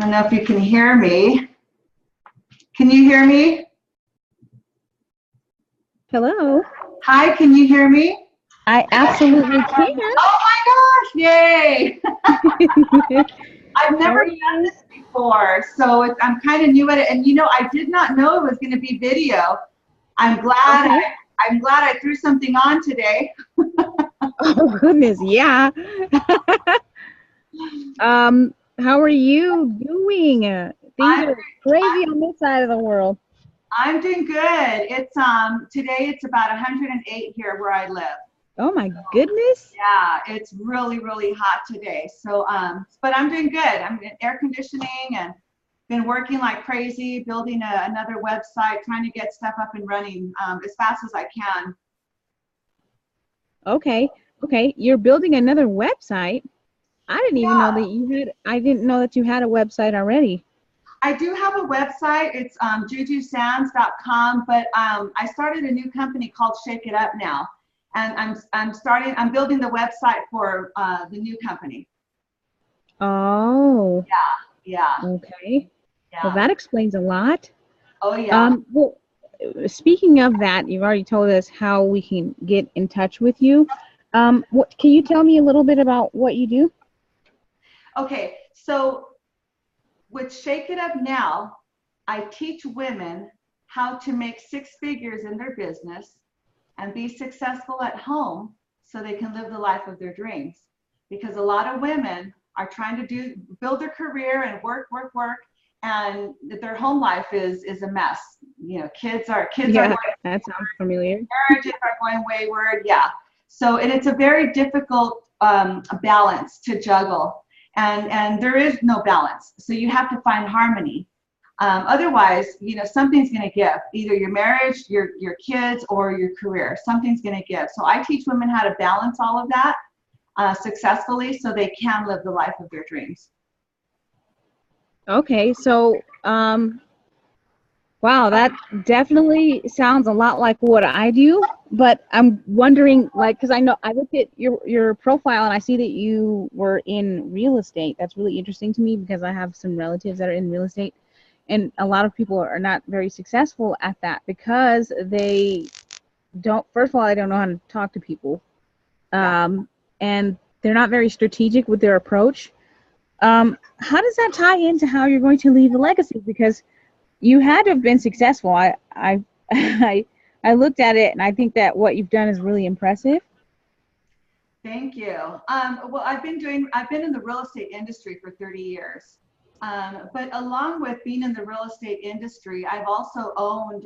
I don't know if you can hear me. Can you hear me? Hello. Hi, can you hear me? I absolutely can. Oh my gosh, yay! I've How never are done you? this before, so I'm kind of new at it. And I did not know it was going to be video. I'm glad Okay. I'm glad I threw something on today. Oh goodness, yeah. How are you doing? Things I'm are crazy on this side of the world. I'm doing good. It's today it's about 108 here where I live. Oh my goodness. Yeah, it's really, really hot today. So, but I'm doing good. I'm in air conditioning and been working like crazy, building another website, trying to get stuff up and running as fast as I can. Okay. Okay. You're building another website. I didn't know that you had a website already. I do have a website. It's jujusands.com, but I started a new company called Shake It Up now, and I'm building the website for the new company. Oh, Yeah, okay. Well, yeah. that explains a lot. Oh yeah. Well, speaking of that, you've already told us how we can get in touch with you. What can you tell me a little bit about what you do? Okay, so with Shake It Up Now, I teach women how to make six figures in their business and be successful at home so they can live the life of their dreams. Because a lot of women are trying to build their career and work, and their home life is a mess. Kids are Yeah, that sounds familiar. marriages are going wayward. Yeah. So, and it's a very difficult balance to juggle, and there is no balance. So you have to find harmony. Otherwise, something's going to give. Either your marriage, your kids, or your career. Something's going to give. So I teach women how to balance all of that successfully, so they can live the life of their dreams. Okay, so wow, that definitely sounds a lot like what I do. But I'm wondering, like, because I looked at your profile and I see that you were in real estate. That's really interesting to me because I have some relatives that are in real estate, and a lot of people are not very successful at that because they don't. First of all, they don't know how to talk to people, Yeah. and they're not very strategic with their approach. How does that tie into how you're going to leave a legacy? Because you had to have been successful. I looked at it and I think that what you've done is really impressive. Thank you. Well, I've been in the real estate industry for 30 years. But along with being in the real estate industry, I've also owned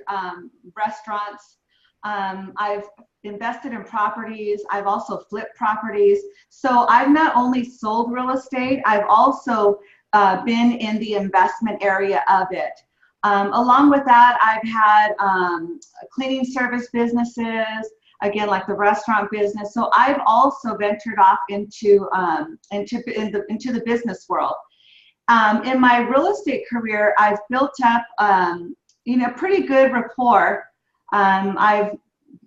restaurants. I've invested in properties. I've also flipped properties. So I've not only sold real estate, I've also been in the investment area of it. Along with that, I've had cleaning service businesses, again, like the restaurant business. So I've also ventured off into the business world. In my real estate career, I've built up, pretty good rapport. I've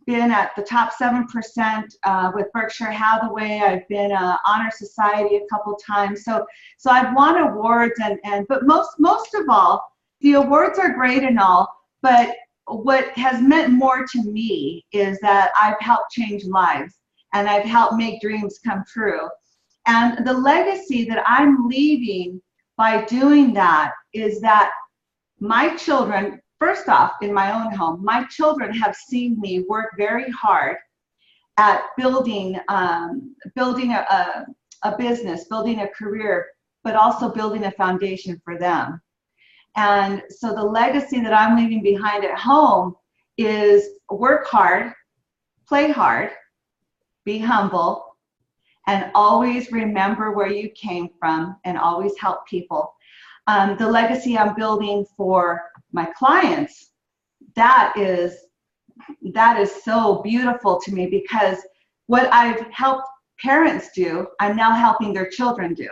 been at the top 7% with Berkshire Hathaway. I've been Honor Society a couple times. So I've won awards, but most of all, the awards are great and all, but what has meant more to me is that I've helped change lives and I've helped make dreams come true. And the legacy that I'm leaving by doing that is that my children, first off, in my own home, my children have seen me work very hard at building a business, building a career, but also building a foundation for them. And so the legacy that I'm leaving behind at home is work hard, play hard, be humble, and always remember where you came from and always help people. The legacy I'm building for my clients, that is so beautiful to me, because what I've helped parents do, I'm now helping their children do.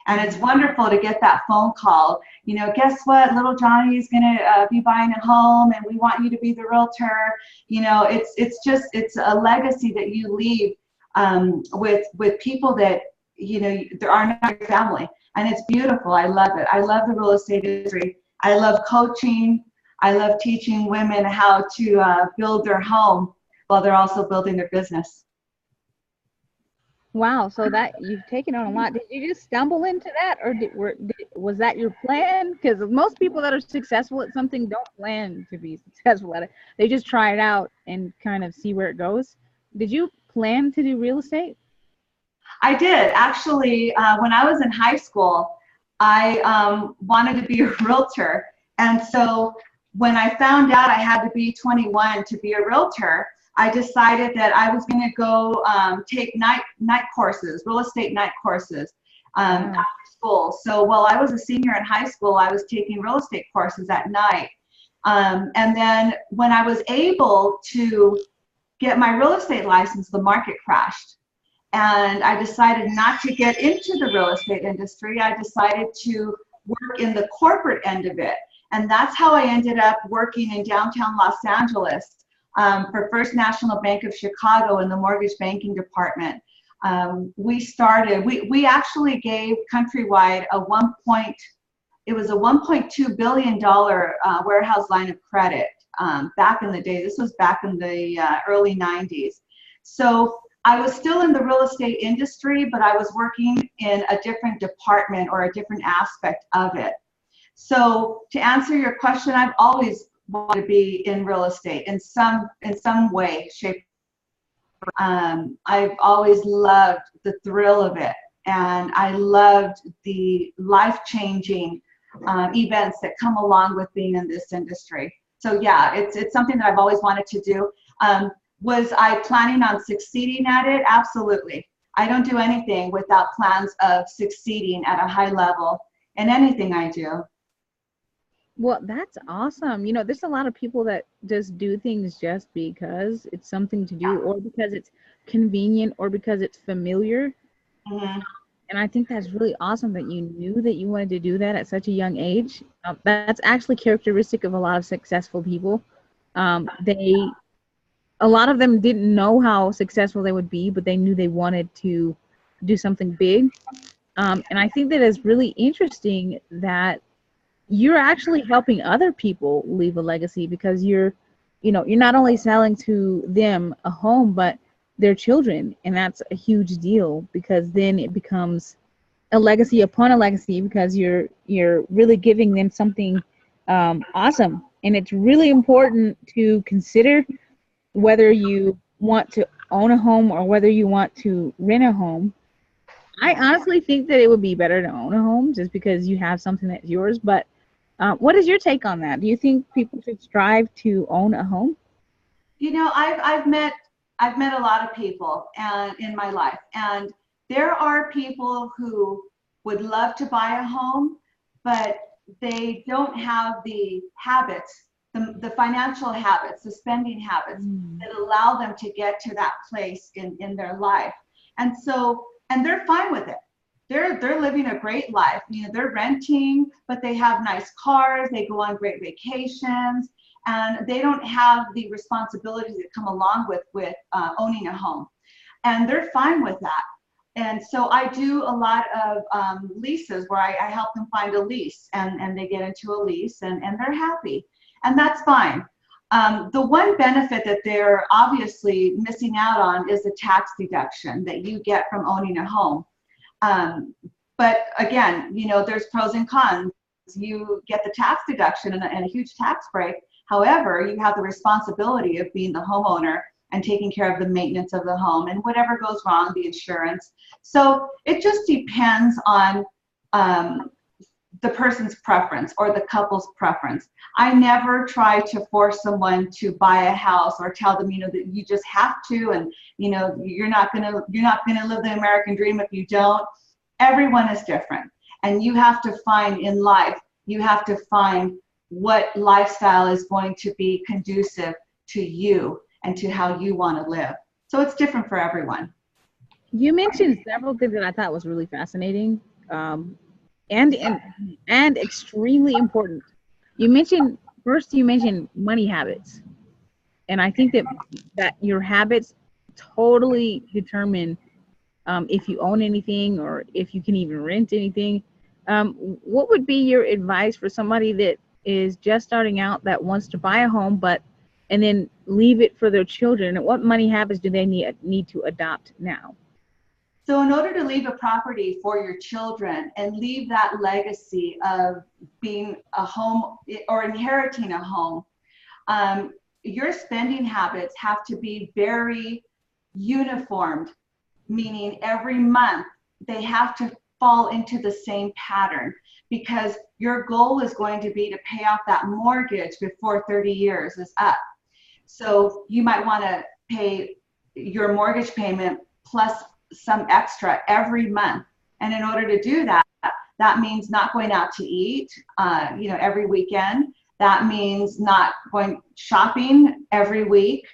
And it's wonderful to get that phone call. Guess what? Little Johnny is going to be buying a home, and we want you to be the realtor. It's a legacy that you leave with people that they are not your family. and it's beautiful. I love it. I love the real estate industry. I love coaching. I love teaching women how to build their home while they're also building their business. Wow, so that you've taken on a lot. Did you just stumble into that, or was that your plan? Because most people that are successful at something don't plan to be successful at it. They just try it out and kind of see where it goes. Did you plan to do real estate? I did. Actually, when I was in high school, I wanted to be a realtor. And so when I found out I had to be 21 to be a realtor, I decided that I was going to go take night courses, real estate night courses after school. So while I was a senior in high school, I was taking real estate courses at night. And then when I was able to get my real estate license, the market crashed. And I decided not to get into the real estate industry. I decided to work in the corporate end of it. And that's how I ended up working in downtown Los Angeles for First National Bank of Chicago in the mortgage banking department. We actually gave Countrywide it was a $1.2 billion warehouse line of credit back in the day. This was back in the early 90s. So I was still in the real estate industry, but I was working in a different department or a different aspect of it. So to answer your question, I've always wanted to be in real estate in some way, shape. I've always loved the thrill of it, and I loved the life-changing events that come along with being in this industry. So yeah, it's something that I've always wanted to do. Was I planning on succeeding at it? Absolutely. I don't do anything without plans of succeeding at a high level in anything I do. Well, that's awesome. You know, there's a lot of people that just do things just because it's something to do, or because it's convenient, or because it's familiar. Mm-hmm. And I think that's really awesome that you knew that you wanted to do that at such a young age. That's actually characteristic of a lot of successful people. A lot of them didn't know how successful they would be, but they knew they wanted to do something big. And I think that it's really interesting that you're actually helping other people leave a legacy, because you're not only selling to them a home, but their children. And that's a huge deal, because then it becomes a legacy upon a legacy, because you're really giving them something awesome. And it's really important to consider whether you want to own a home or whether you want to rent a home. I honestly think that it would be better to own a home, just because you have something that's yours. But what is your take on that? Do you think people should strive to own a home? You know, I've met a lot of people in my life, and there are people who would love to buy a home, but they don't have the habits, the financial habits, the spending habits that allow them to get to that place in their life. And they're fine with it. They're living a great life. You know, they're renting, but they have nice cars, they go on great vacations, and they don't have the responsibilities that come along with owning a home. And they're fine with that. And so I do a lot of leases where I help them find a lease, and they get into a lease, and they're happy. And that's fine. The one benefit that they're obviously missing out on is the tax deduction that you get from owning a home. But again, you know, there's pros and cons. You get the tax deduction and a huge tax break. However, you have the responsibility of being the homeowner and taking care of the maintenance of the home, and whatever goes wrong, the insurance. So it just depends on the person's preference or the couple's preference. I never try to force someone to buy a house or tell them, you know, that you just have to, and you know, you're not gonna live the American dream if you don't. Everyone is different, and you have to find in life, you have to find what lifestyle is going to be conducive to you and to how you want to live. So it's different for everyone. You mentioned several things that I thought was really fascinating. And extremely important. You mentioned money habits, and I think that your habits totally determine if you own anything or if you can even rent anything. What would be your advice for somebody that is just starting out that wants to buy a home, and then leave it for their children? What money habits do they need to adopt now? So in order to leave a property for your children and leave that legacy of being a home or inheriting a home, your spending habits have to be very uniformed, meaning every month they have to fall into the same pattern, because your goal is going to be to pay off that mortgage before 30 years is up. So you might want to pay your mortgage payment plus some extra every month. And in order to do that, that means not going out to eat, every weekend. That means not going shopping every week,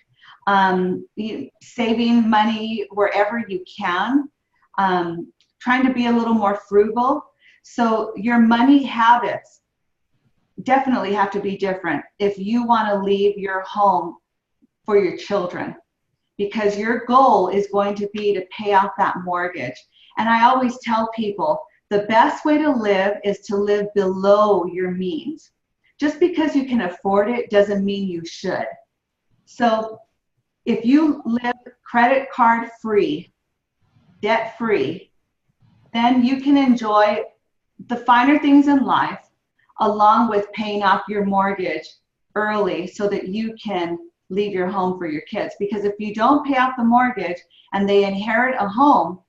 saving money wherever you can, trying to be a little more frugal. So your money habits definitely have to be different if you want to leave your home for your children, because your goal is going to be to pay off that mortgage. And I always tell people the best way to live is to live below your means. Just because you can afford it doesn't mean you should. So if you live credit card free, debt free, then you can enjoy the finer things in life along with paying off your mortgage early so that you can leave your home for your kids. Because if you don't pay off the mortgage and they inherit a home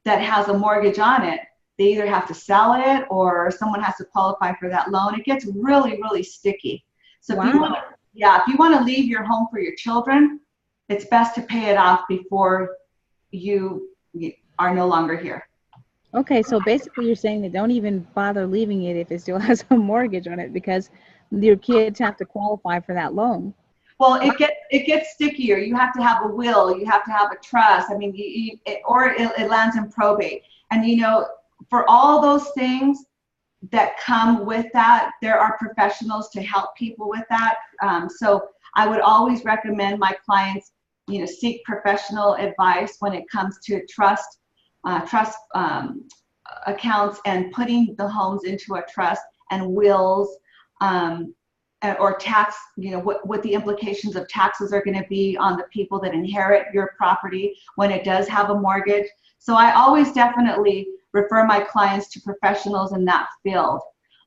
that has a mortgage on it, they either have to sell it or someone has to qualify for that loan. It gets really, really sticky. So Wow. if you want to leave your home for your children, it's best to pay it off before you are no longer here. Okay, so basically you're saying that don't even bother leaving it if it still has a mortgage on it, because your kids have to qualify for that loan. Well, it gets stickier. You have to have a will. You have to have a trust. I mean, it lands in probate. And for all those things that come with that, there are professionals to help people with that. So I would always recommend my clients, seek professional advice when it comes to trust accounts and putting the homes into a trust, and wills, or tax, what the implications of taxes are going to be on the people that inherit your property when it does have a mortgage. So I always definitely refer my clients to professionals in that field.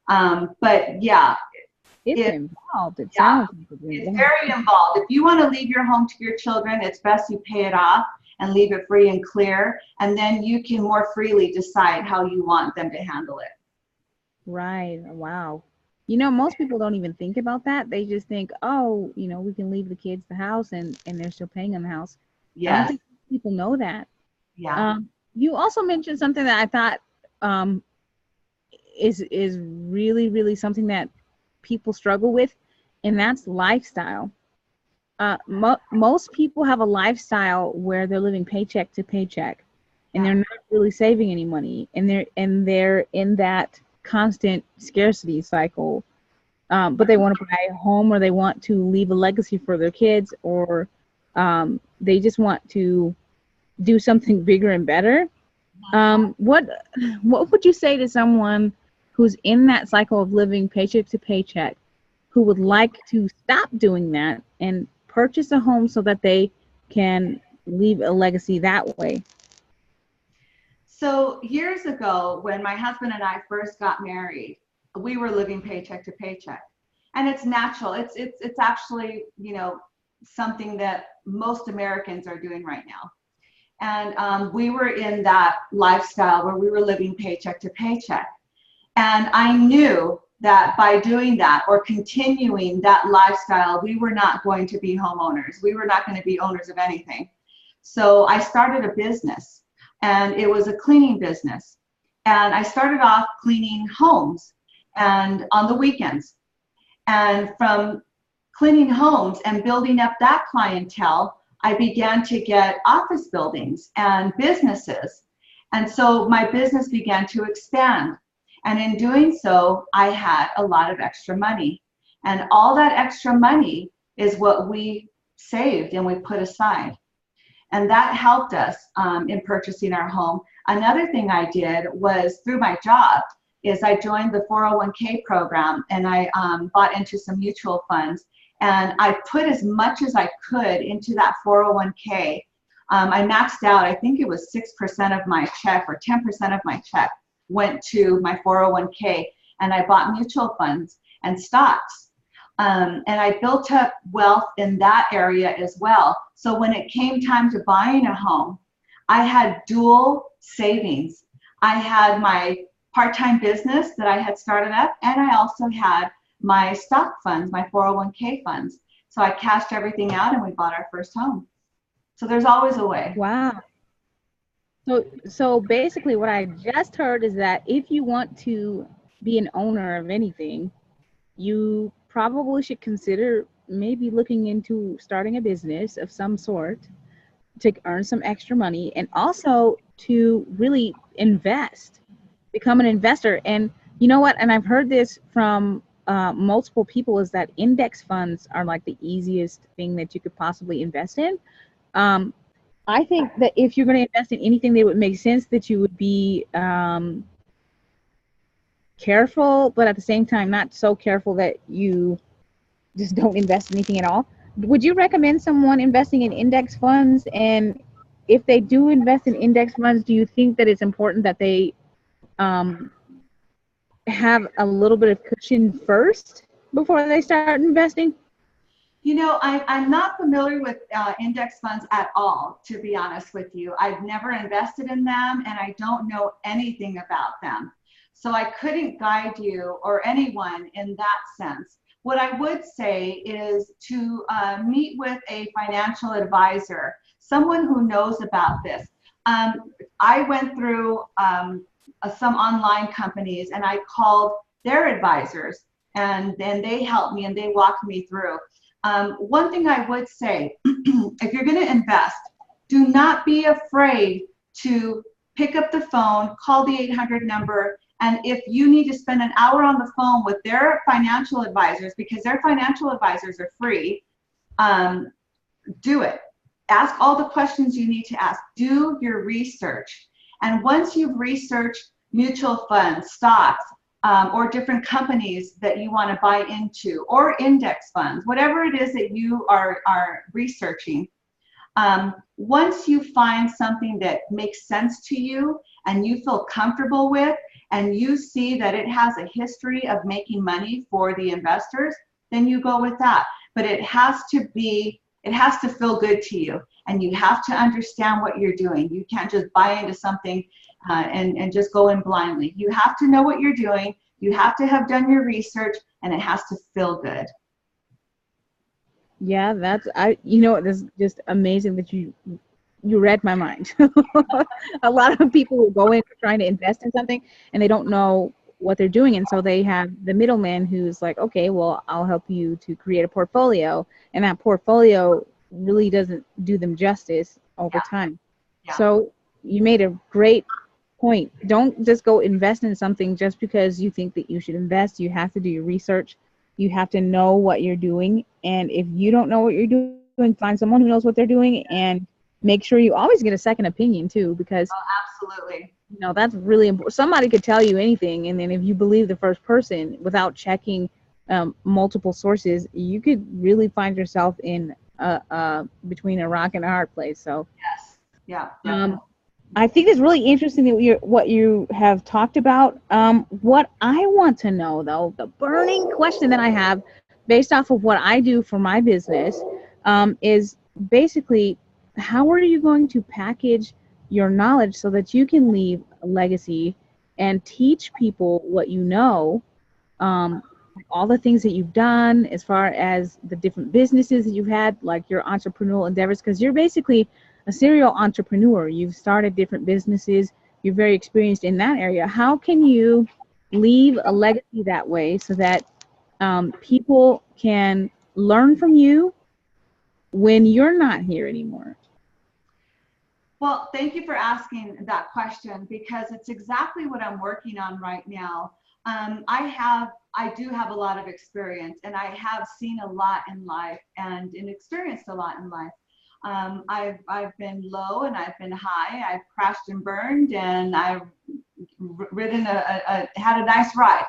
But yeah, it's involved. It sounds like it's very involved. If you want to leave your home to your children, it's best you pay it off and leave it free and clear, and then you can more freely decide how you want them to handle it. Right. Wow. Most people don't even think about that. They just think, oh, we can leave the kids the house and they're still paying on the house. Yes. I don't think people know that. Yeah. You also mentioned something that I thought is really, really something that people struggle with, and that's lifestyle. Most people have a lifestyle where they're living paycheck to paycheck, and they're not really saving any money, and they're in that constant scarcity cycle. But they want to buy a home, or they want to leave a legacy for their kids, or they just want to do something bigger and better. What would you say to someone who's in that cycle of living paycheck to paycheck, who would like to stop doing that and purchase a home so that they can leave a legacy that way? So years ago, when my husband and I first got married, we were living paycheck to paycheck, and it's natural. It's actually, something that most Americans are doing right now. And we were in that lifestyle where we were living paycheck to paycheck. And I knew that by doing that or continuing that lifestyle, we were not going to be homeowners. We were not going to be owners of anything. So I started a business, and it was a cleaning business. And I started off cleaning homes and on the weekends. And from cleaning homes and building up that clientele, I began to get office buildings and businesses. And so my business began to expand. And in doing so, I had a lot of extra money. And all that extra money is what we saved and we put aside. And that helped us in purchasing our home. Another thing I did was, through my job, is I joined the 401k program, and I bought into some mutual funds, and I put as much as I could into that 401k. I maxed out, I think it was 6% of my check or 10% of my check went to my 401k, and I bought mutual funds and stocks. And I built up wealth in that area as well. So when it came time to buying a home, I had dual savings. I had my part-time business that I had started up, and I also had my stock funds, my 401k funds. So I cashed everything out and we bought our first home. So there's always a way. Wow. So basically what I just heard is that if you want to be an owner of anything, you probably should consider maybe looking into starting a business of some sort to earn some extra money, and also to really invest, become an investor. And you know what? And I've heard this from multiple people, is that index funds are like the easiest thing that you could possibly invest in. I think that if you're going to invest in anything, that it would make sense that you would be careful, but at the same time, not so careful that you just don't invest in anything at all. Would you recommend someone investing in index funds? And if they do invest in index funds, do you think that it's important that they have a little bit of cushion first before they start investing? You know, I'm not familiar with index funds at all, to be honest with you. I've never invested in them, and I don't know anything about them. So I couldn't guide you or anyone in that sense. What I would say is to meet with a financial advisor, someone who knows about this. I went through some online companies, and I called their advisors, and then they helped me and they walked me through. One thing I would say, if you're going to invest, do not be afraid to pick up the phone, call the 800 number, and if you need to spend an hour on the phone with their financial advisors, because their financial advisors are free, do it. Ask all the questions you need to ask. Do your research. And once you've researched mutual funds, stocks, or different companies that you want to buy into, or index funds, whatever it is that you are researching, once you find something that makes sense to you and you feel comfortable with, and you see that it has a history of making money for the investors, then you go with that. But it has to feel good to you, and you have to understand what you're doing. You can't just buy into something and just go in blindly. You have to know what you're doing. You have to have done your research, and it has to feel good. Yeah, it's just amazing that you read my mind. A lot of people will go in trying to invest in something and they don't know what they're doing, and so they have the middleman who's like, okay, well, I'll help you to create a portfolio, and that portfolio really doesn't do them justice over time. Yeah. So you made a great point. Don't just go invest in something just because you think that you should invest. You have to do your research. You have to know what you're doing, and if you don't know what you're doing, find someone who knows what they're doing, and make sure you always get a second opinion too, because absolutely, that's really important. Somebody could tell you anything, and then if you believe the first person without checking multiple sources, you could really find yourself in between a rock and a hard place. So yes, yeah. I think it's really interesting that what you have talked about. What I want to know, though, the burning question that I have based off of what I do for my business, is basically, how are you going to package your knowledge so that you can leave a legacy and teach people what you know, all the things that you've done as far as the different businesses that you've had, like your entrepreneurial endeavors, because you're basically a serial entrepreneur. You've started different businesses. You're very experienced in that area. How can you leave a legacy that way so that people can learn from you when you're not here anymore? Well, thank you for asking that question, because it's exactly what I'm working on right now. I do have a lot of experience, and I have seen a lot in life and experienced a lot in life. I've been low and I've been high. I've crashed and burned, and I've had a nice ride.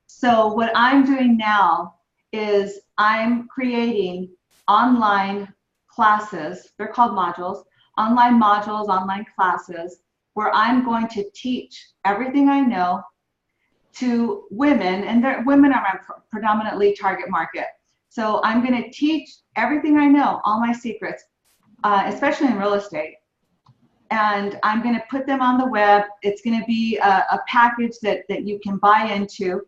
So what I'm doing now is I'm creating online classes. They're called modules, online classes, where I'm going to teach everything I know to women, and women are my predominantly target market. So I'm going to teach everything I know, all my secrets, especially in real estate. And I'm going to put them on the web. It's going to be a package that you can buy into.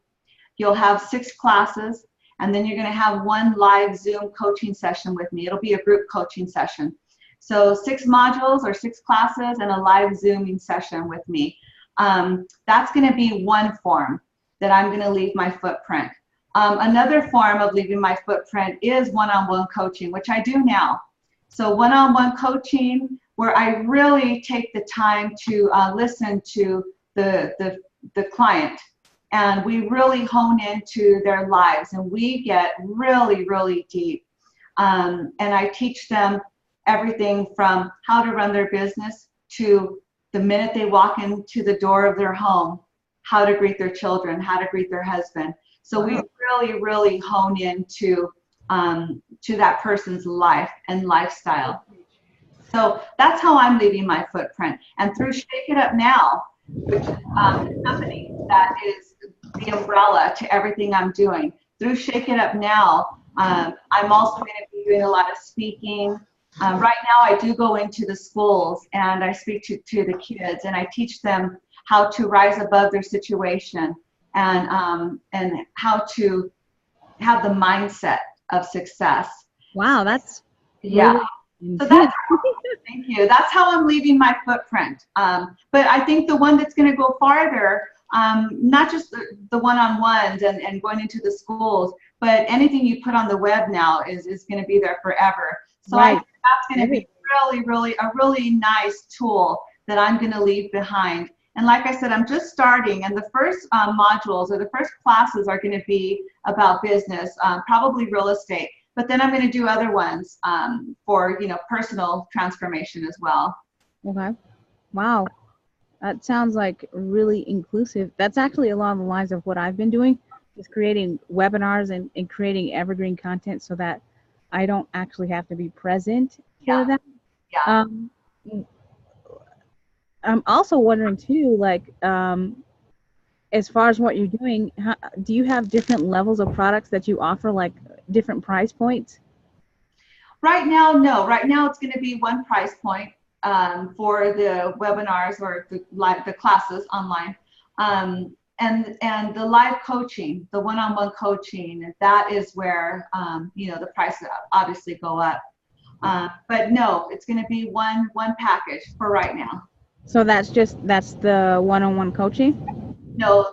You'll have 6 classes, and then you're going to have 1 live Zoom coaching session with me. It'll be a group coaching session. So 6 modules or 6 classes and a live Zooming session with me. That's going to be one form that I'm going to leave my footprint. Another form of leaving my footprint is one-on-one coaching, which I do now. So one-on-one coaching, where I really take the time to listen to the client, and we really hone into their lives, and we get really, really deep. And I teach them everything from how to run their business to the minute they walk into the door of their home, how to greet their children, how to greet their husband. So we really, really hone into to that person's life and lifestyle. So that's how I'm leaving my footprint. And through Shake It Up Now, which is a company that is the umbrella to everything I'm doing, through Shake It Up Now, I'm also going to be doing a lot of speaking. Right now, I do go into the schools and I speak to the kids, and I teach them how to rise above their situation and how to have the mindset of success. Wow, that's yeah. Really so that's thank you. That's how I'm leaving my footprint. But I think the one that's going to go farther, not just the one-on-ones and going into the schools, but anything you put on the web now is going to be there forever. So right. I think that's going to be a really nice tool that I'm going to leave behind. And like I said, I'm just starting, and the first modules or the first classes are going to be about business, probably real estate. But then I'm going to do other ones for personal transformation as well. Okay. Wow. That sounds like really inclusive. That's actually along the lines of what I've been doing, is creating webinars and creating evergreen content so that I don't actually have to be present for them. Yeah. I'm also wondering too, like, as far as what you're doing, do you have different levels of products that you offer, like different price points? Right now, no. Right now, it's going to be one price point for the webinars or the classes online, and the live coaching, the one-on-one coaching. That is where the prices obviously go up. But no, it's going to be one package for right now. So that's the one-on-one coaching? No,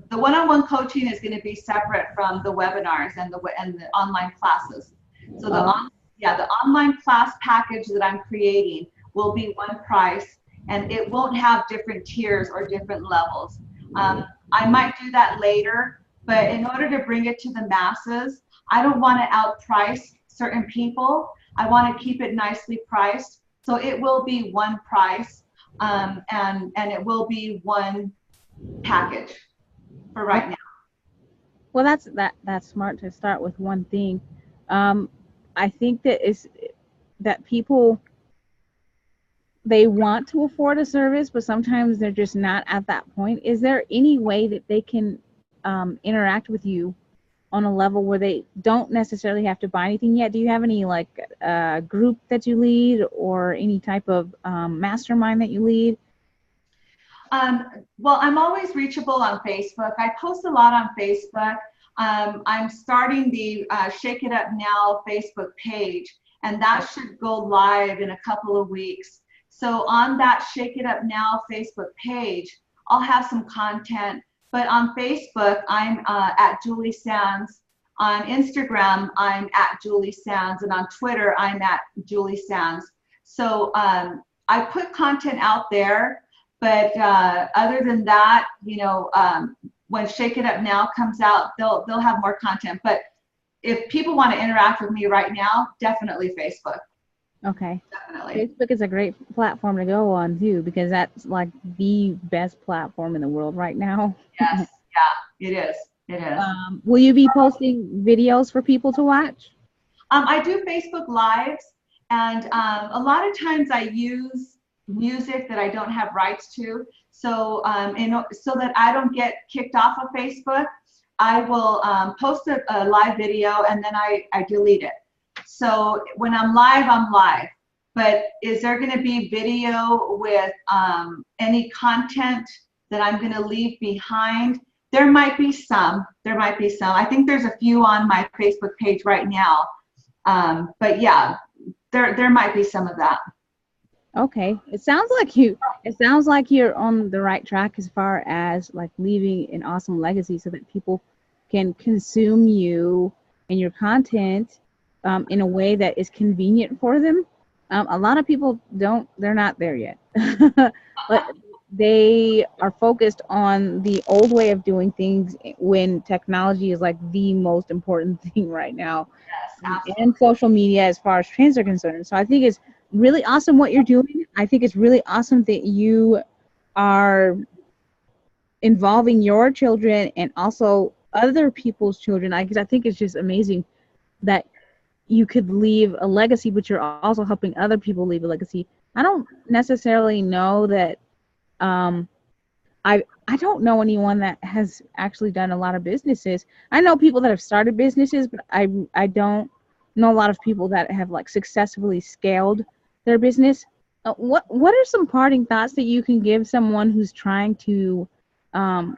the one-on-one coaching is going to be separate from the webinars and the online classes. So the online class package that I'm creating will be one price, and it won't have different tiers or different levels. I might do that later, but in order to bring it to the masses, I don't want to outprice certain people. I want to keep it nicely priced. So it will be one price, and it will be one package for right now. Well, that's smart to start with one thing. I think that people, they want to afford a service, but sometimes they're just not at that point. Is there any way that they can interact with you on a level where they don't necessarily have to buy anything yet? Do you have any like group that you lead, or any type of mastermind that you lead? Well, I'm always reachable on Facebook. I post a lot on Facebook. I'm starting the Shake It Up Now Facebook page, and that should go live in a couple of weeks. So on that Shake It Up Now Facebook page, I'll have some content. But on Facebook, I'm at Julie Sands. On Instagram, I'm at Julie Sands. And on Twitter, I'm at Julie Sands. So I put content out there. But other than that, when Shake It Up Now comes out, they'll have more content. But if people want to interact with me right now, definitely Facebook. Okay. definitely. Facebook is a great platform to go on too, because that's like the best platform in the world right now. Yes, yeah, it is. It is. Will you be posting videos for people to watch? I do Facebook Lives, and a lot of times I use music that I don't have rights to. So, so that I don't get kicked off of Facebook, I will post a live video and then I delete it. So when I'm live, I'm live. But is there going to be video with any content that I'm going to leave behind? There might be some. There might be some. I think there's a few on my Facebook page right now. But yeah, there might be some of that. Okay. It sounds like you're on the right track as far as like leaving an awesome legacy so that people can consume you and your content in a way that is convenient for them. A lot of people they're not there yet. But they are focused on the old way of doing things when technology is like the most important thing right now, Yes, absolutely. and social media as far as trends are concerned. So I think it's really awesome what you're doing. I think it's really awesome that you are involving your children and also other people's children. Because I think it's just amazing that you could leave a legacy, but you're also helping other people leave a legacy. I don't necessarily know that. Um, I don't know anyone that has actually done a lot of businesses. I know people that have started businesses, but I don't know a lot of people that have like successfully scaled their business. What are some parting thoughts that you can give someone who's trying to um,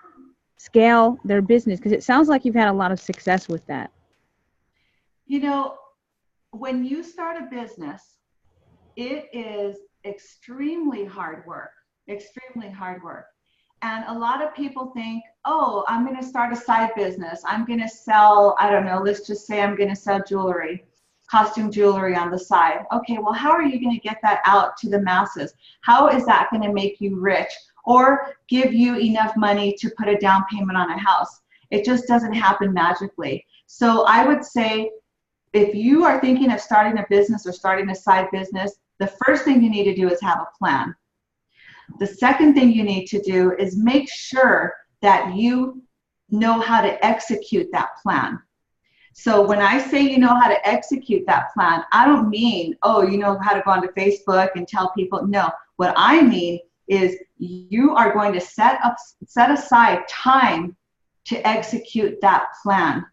scale their business? Because it sounds like you've had a lot of success with that. You know, when you start a business, it is extremely hard work, extremely hard work. And a lot of people think, oh, I'm going to start a side business. I'm going to sell, I don't know, let's just say I'm going to sell jewelry, costume jewelry on the side. Okay, well, how are you going to get that out to the masses? How is that going to make you rich or give you enough money to put a down payment on a house? It just doesn't happen magically. So I would say if you are thinking of starting a business or starting a side business, the first thing you need to do is have a plan. The second thing you need to do is make sure that you know how to execute that plan. So when I say you know how to execute that plan, I don't mean, oh, you know how to go onto Facebook and tell people. No, what I mean is you are going to set aside time to execute that plan.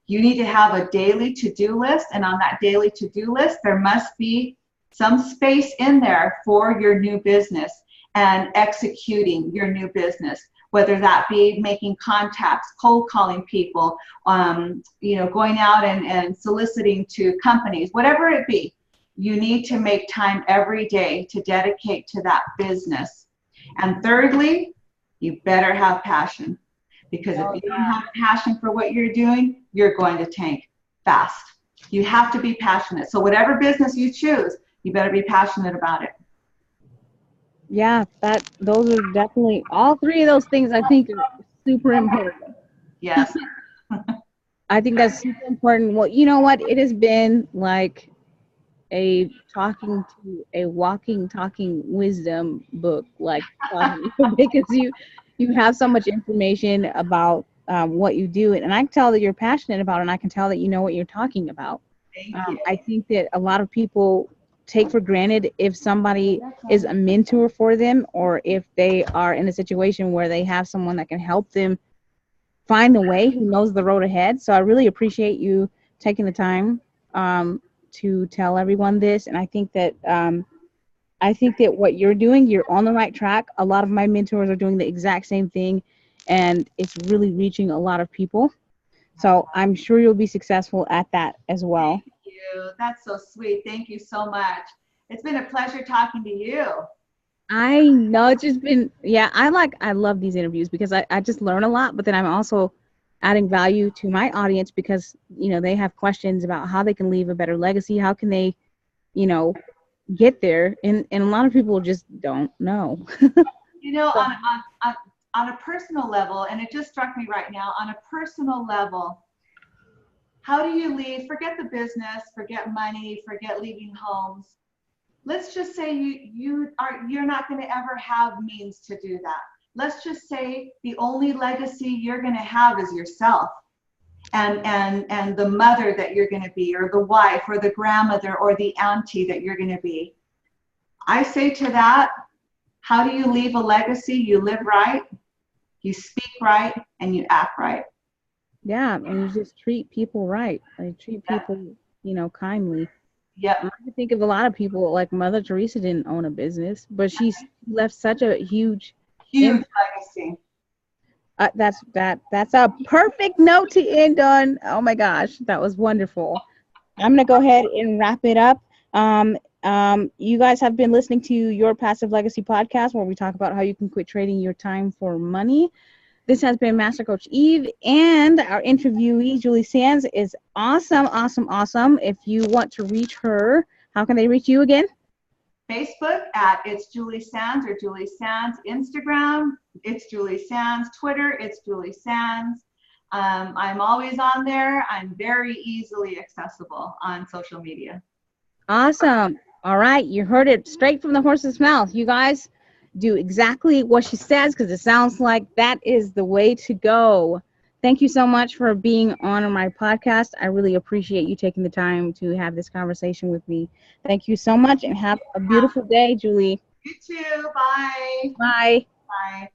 You need to have a daily to-do list, and on that daily to-do list, there must be some space in there for your new business and executing your new business, whether that be making contacts, cold calling people, going out and soliciting to companies, whatever it be. You need to make time every day to dedicate to that business. And thirdly, you better have passion, because if you don't have passion for what you're doing, you're going to tank fast. You have to be passionate. So whatever business you choose, you better be passionate about it. Yeah, those are definitely all three of those things I think are super important. Yes. I think that's super important. Well, you know what? It has been like a walking, talking wisdom book, like because you have so much information about what you do, and I can tell that you're passionate about it, and I can tell that you know what you're talking about. Thank you. I think that a lot of people take for granted if somebody is a mentor for them, or if they are in a situation where they have someone that can help them find the way, who knows the road ahead. So I really appreciate you taking the time to tell everyone this. And I think that what you're doing, you're on the right track. A lot of my mentors are doing the exact same thing, and it's really reaching a lot of people. So I'm sure you'll be successful at that as well. Thank you. That's so sweet. Thank you so much. It's been a pleasure talking to you. I know it's just been, yeah, I love these interviews because I just learn a lot, but then I'm also adding value to my audience because, they have questions about how they can leave a better legacy. How can they, you know, get there? And a lot of people just don't know. You know, So, on a personal level, and it just struck me right now, on a personal level, how do you leave? Forget the business, forget money, forget leaving homes. let's just say you're not going to ever have means to do that. Let's just say the only legacy you're going to have is yourself and the mother that you're going to be, or the wife, or the grandmother, or the auntie that you're going to be. I say to that, how do you leave a legacy? You live right, you speak right, and you act right. Yeah, and you just treat people right. Like treat people, you know, kindly. Yep. I think of a lot of people like Mother Teresa didn't own a business, but she left such a huge legacy. That's a perfect note to end on. Oh my gosh, that was wonderful. I'm gonna go ahead and wrap it up. You guys have been listening to Your Passive Legacy podcast, where we talk about how you can quit trading your time for money. This has been Master Coach Eve, and our interviewee, Julie Sands, is awesome, awesome, awesome. If you want to reach her, how can they reach you again? Facebook at It's Julie Sands, or Julie Sands. Instagram, It's Julie Sands. Twitter, It's Julie Sands. I'm always on there. I'm very easily accessible on social media. Awesome. All right, you heard it straight from the horse's mouth. You guys do exactly what she says, because it sounds like that is the way to go. Thank you so much for being on my podcast. I really appreciate you taking the time to have this conversation with me. Thank you so much, and have a beautiful day, Julie. You too. Bye. Bye. Bye.